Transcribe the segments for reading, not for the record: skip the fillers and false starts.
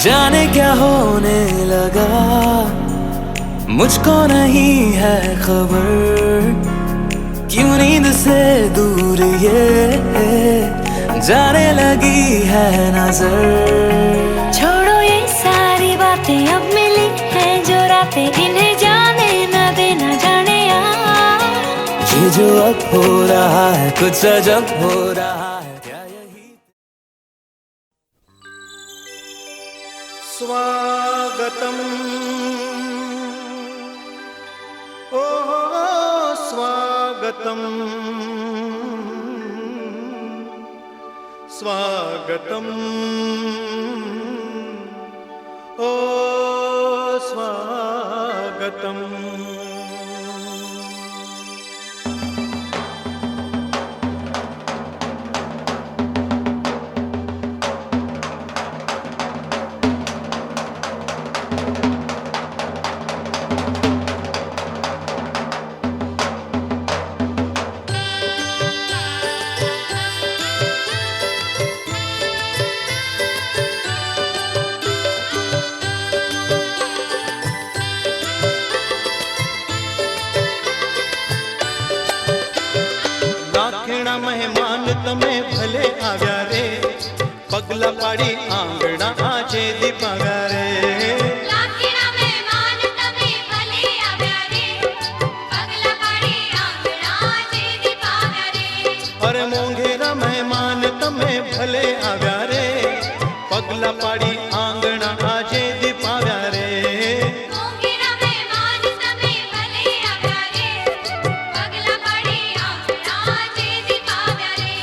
जाने क्या होने लगा, मुझको नहीं है खबर, क्यों नींद से दूर ये जाने लगी है नजर। छोड़ो ये सारी बातें, अब मिली है जो रातें, इन्हें जाने न देना जाने यार। ये जो अब हो रहा है कुछ अजब हो रहा है, क्या यही स्वागतम ओ स्वागतम स्वागतम ओ स्वागतम। મહેમાન તમે ભલે આવ્યા રે, પગલા પાડી આંગણા આજે દીપાવ્યા રે। લાખીના મહેમાન તમે ભલે આવ્યા રે, પગલા પાડી આંગણા આજે દીપાવ્યા રે। અરે મોંઘેરા મહેમાન તમે ભલે આવ્યા રે, પગલા પાડી આંગણા આજે દીપાવ્યા રે। મોંઘેરા મહેમાન તમે ભલે આવ્યા રે, પગલા પાડી આંગણા આજે દીપાવ્યા રે।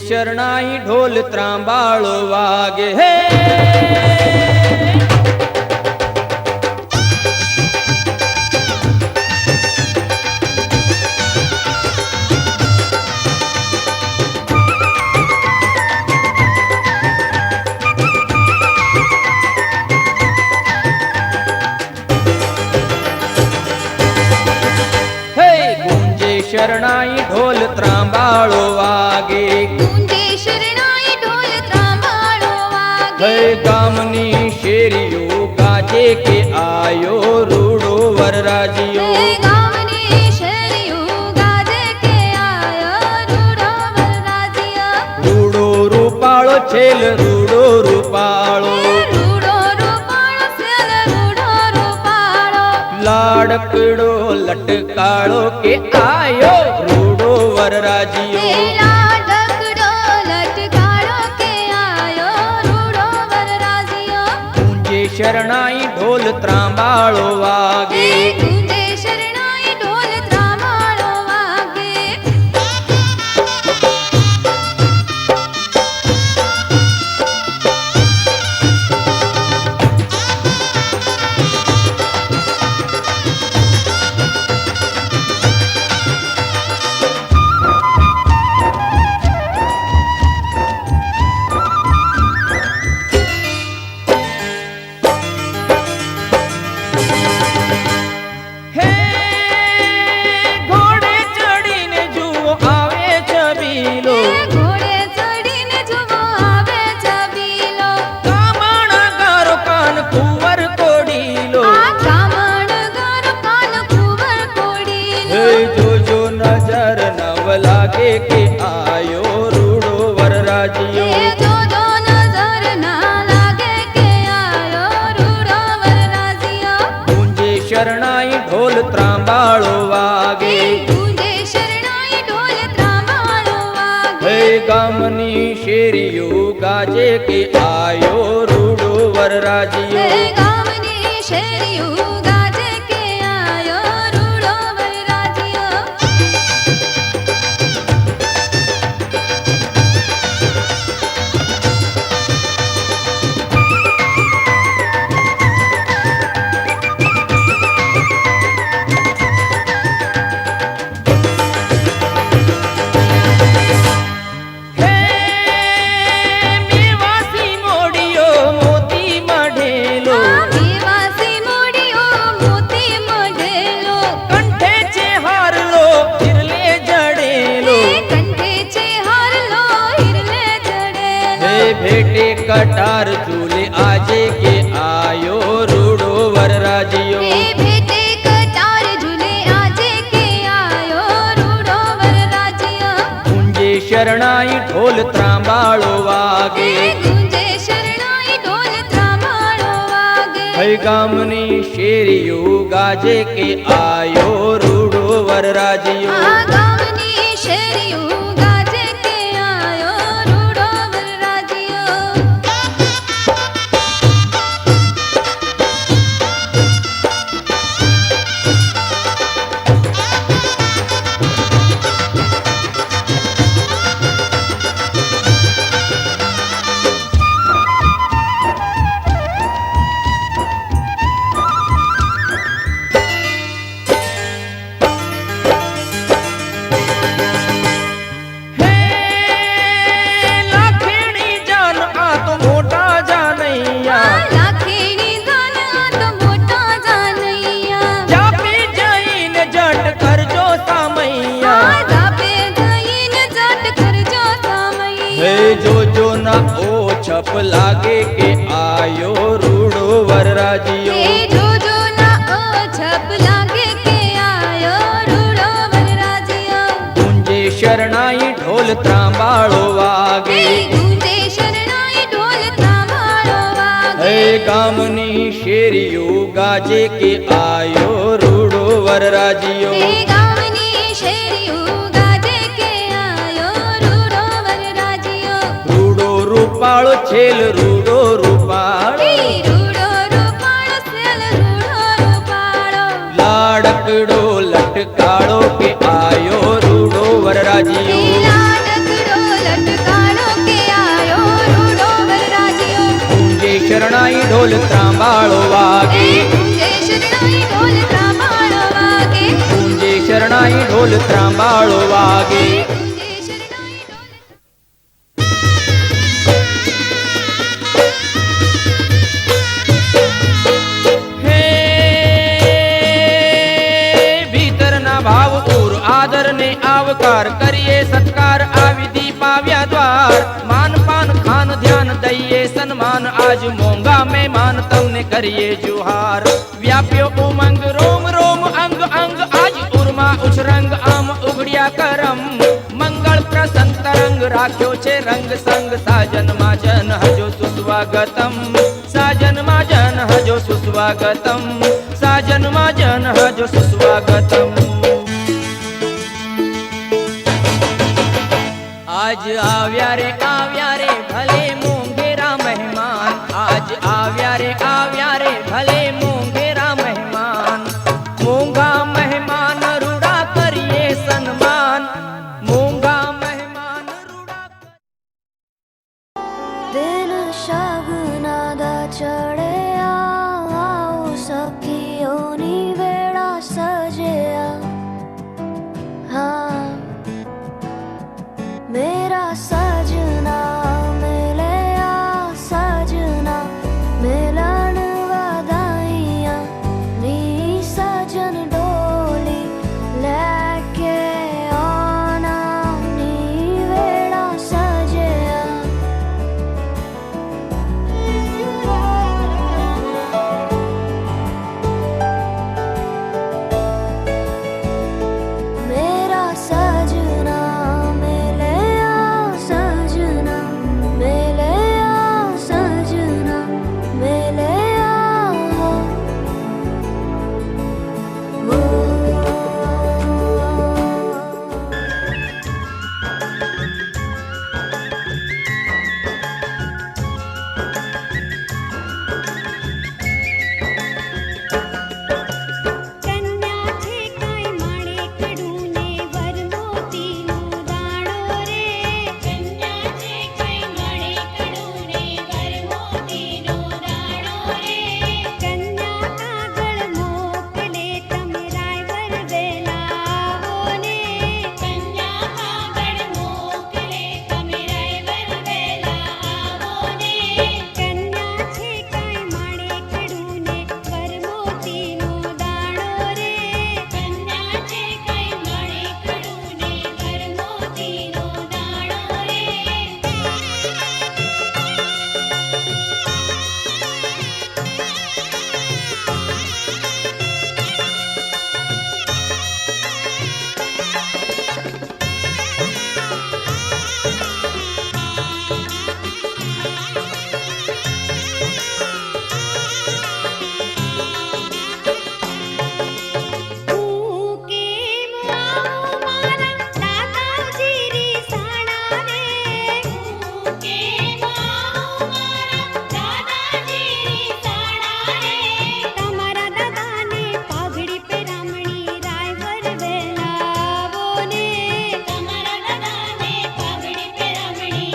શરણાઈ ઢોલ ત્રાંબાળો વાગે હે શરણાઈ ઢોલ ત્રાંબાળો વાગે ગુંજે શરણાઈ ઢોલ ત્રાંબાળો વાગે હે ગામની શેરીઓ ગાજે કે આયો રૂડો વરરાજીઓ હે ગામની શેરીઓ ગાજે કે આયો રૂડો વરરાજીઓ રૂડો રૂપાળો છેલ રૂડો રૂપાળો રૂડો રૂપાળો સેલ રૂડો રૂપાળો લાડકડો લટકાળો કે આયો રૂડો વરરાજીઓ લાડકડો લટકાળો કે આયો રૂડો વરરાજીઓ ગુંજે શરણાઈ ઢોલ ત્રાંબાળો વાગે ગુંજે શરણાઈ ઢોલ ત્રાંબાળો વાગે હે ઘોડે ચડીને જુઓ આવે છબીલો ઘોડે ચડીને જુઓ આવે છબીલો કામણા ગારો કાન કુંવર કોડીલો આ બ્રાહ્મણ ગર કાન કુંવર કોડીલો હે જોજો નજર નવ લાગે કે આયો રૂડો વરરાજીઓ એ જોજો નજર ના લાગે કે આયો રૂડો વરરાજીઓ ગુંજે શરણાઈ ઢોલ ત્રાંબાળો વાગે ગુંજે શરણાઈ ઢોલ ત્રાંબાળો વાગે હે ગામની શેરીઓ ગાજે કે આયો રૂડો વરરાજીઓ હે ગામની શેરીઓ ગાજે કે આયો રૂડો વરરાજીઓ હે મેવાસી મોડીઓ મોતી મઢેલો મેવાસી મોડીઓ મોતી મઢેલો કંઠે છે હારલો હિરલે જડેલો કંઠે છે હારલો હિરલે જડેલો હે ભેટે કટાર ઝૂલે આજે કે આયો રૂડો વરરાજીઓ એ ભેટે કટાર ઝૂલે આજે કે આયો રૂડો વરરાજીઓ ગુંજે શરણાઈ ઢોલ ત્રાંબાળો વાગે ગુંજે શરણાઈ ઢોલ ત્રાંબાળો વાગે હે ગામની શેરીઓ ગાજે કે આયો રૂડો વરરાજીઓ આ ગામની શેરીઓ ગાજે કે આયો રૂડો વરરાજીઓ હે લાખેણી જાન આ તો મોટા જાનૈયા લાખેણી જાન આ તો મોટા જાનૈયા જાપે જઈને જટ કરજો સામૈયા જાપે જઈને જટ કરજો સામૈયા હે જોજો ના ઓછપ લાગે કે આયો રૂડો વરરાજીઓ એ જોજો ના ઓછપ લાગે કે આયો રૂડો વરરાજીઓ ગુંજે શરણાઈ ઢોલ ત્રાંબાળો વાગે ગુંજે શરણાઈ ઢોલ ત્રાંબાળો વાગે હે ગામની શેરીઓ ગાજે કે આયો રૂડો વરરાજીઓ એ ગામની શેરીઓ ગાજે કે આયો રૂડો વરરાજીઓ રૂડો રૂપાળો છેલ રૂડો રૂપાળો રૂડો રૂપાળો સેલ રૂડો રૂપાળો લાડકડો લટકાળો કે આયો રૂડો વરરાજીઓ લાડકડો લટકા ઢોલ ત્રાંબાળો વાગે, ગુંજે શરણાઈ ઢોલ ત્રાંબાળો વાગે, ગુંજે શરણાઈ ઢોલ ત્રાંબાળો વાગે. ગુંજે શરણાઈ ઢોલ હે ભીતરના ભાવ ઉર આદર ને આવકાર કરીએ સત્કાર આવી દીપાવ્યા દ્વાર. માન પાન ખાન ધ્યાન દઈએ સન્માન આજ મોંઘા મહેમાન તમને કરીએ જુહાર. વ્યાપ્યો ઉમંગ રોમ રોમ અંગ અંગ આજ ઉર્મા ઉછરંગ આમ ઉઘડ્યા કરમ. મંગળ પ્રસંગ તરંગ રાખ્યો છે રંગ સંગ સાજનમાં જન હજો સુસ્વાગતમ, સાજનમાં જન હજો સુસ્વાગતમ, સાજનમાં જન હજો સુસ્વાગતમ. આજ આવ્યા રે ભલે મોંઘેરા મહેમાન, આજ આવ્યા રે ભલે મોંઘેરા મહેમાન. મોંઘા મહેમાન રૂડા કરીએ સન્માન, મોંઘા મહેમાન રૂડા. દિન શગનાદા ચડે આવો સખીઓની વેળા સજે હા मेरा सजना मिले सजना मिलन वदाइयां नी सजन डोली लेके आना नी वेड़ा सजे मेरा सजना मिले सजना मिले सजना मिले કન્યા છે કાઈ માણે કડુને વર મોતીનો દાણો રે, કન્યા છે કાઈ માણે કડુને વર મોતીનો દાણો રે, કન્યા કાગળ મોકલે તમે રાયવર વેલા આવો ને, કન્યા કાગળ મોકલે તમે રાયવર વેલા આવો ને, કન્યા છે કાઈ માણે કડુને વર મોતીનો દાણો રે, કન્યા છે કાઈ માણે કડુને વર મોતીનો દાણો રે. કેમ આવું મારા દાદાજી રી સાણા રે, કેમ આવું મારા દાદાજી રી સાણા રે, તમારા દાદાને પાઘડી પહેરામણી રાયવર વેલા આવો ને, તમારા દાદાને પાઘડી પહેરામણી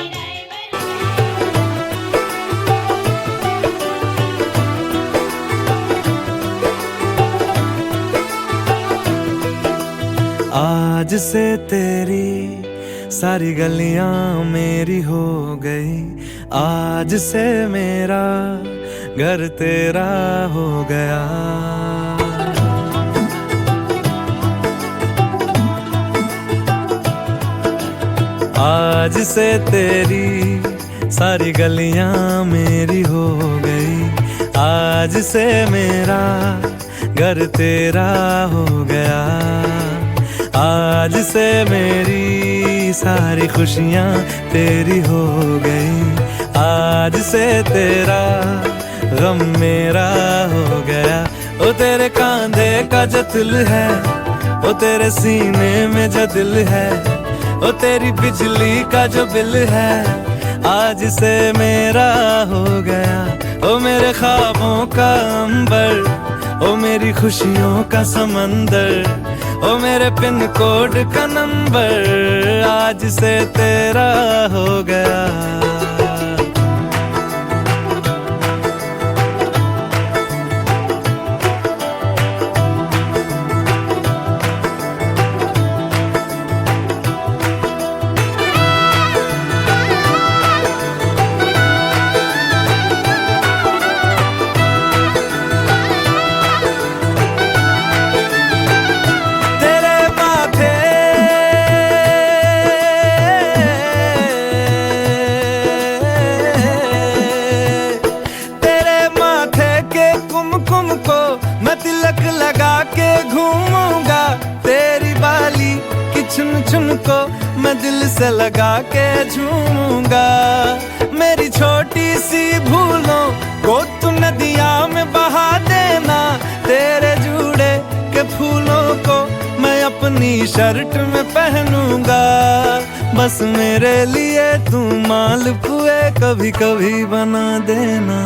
आज से तेरी सारी गलियां मेरी हो गई, आज से मेरा घर तेरा हो गया. आज से तेरी सारी गलियां मेरी हो गई, आज से मेरा घर तेरा हो गया. आज से मेरी सारी खुशियाँ तेरी हो गई, आज से तेरा गम मेरा हो गया. ओ तेरे कांधे का जो दिल है, ओ तेरे सीने में जो दिल है, ओ तेरी बिजली का जो बिल है, आज से मेरा हो गया. ओ मेरे ख्वाबों का अंबर, ओ मेरी खुशियों का समंदर, ओ मेरे पिन कोड का नंबर, आज से तेरा हो गया. लगा के घूमूंगा तेरी बाली कि चुन चुन को मैं दिल से लगा के झूमूंगा। मेरी छोटी सी भूलों को तू नदिया में बहा देना, तेरे जुड़े के फूलों को मैं अपनी शर्ट में पहनूंगा। बस मेरे लिए तू मालपुए कभी कभी बना देना।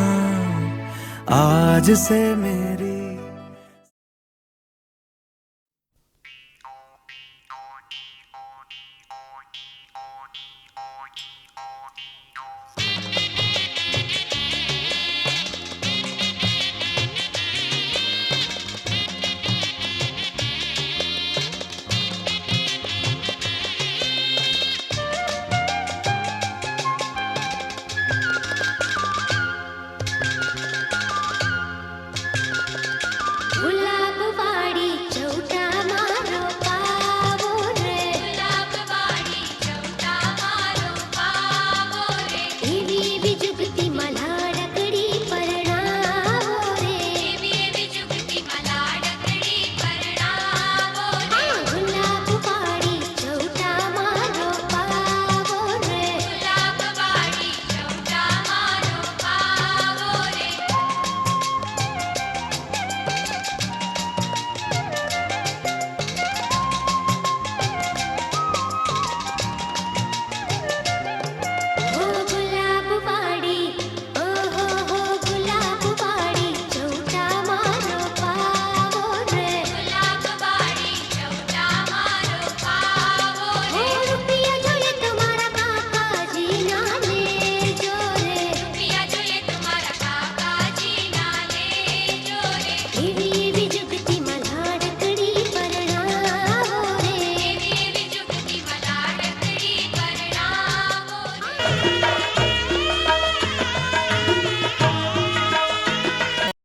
आज से मेरी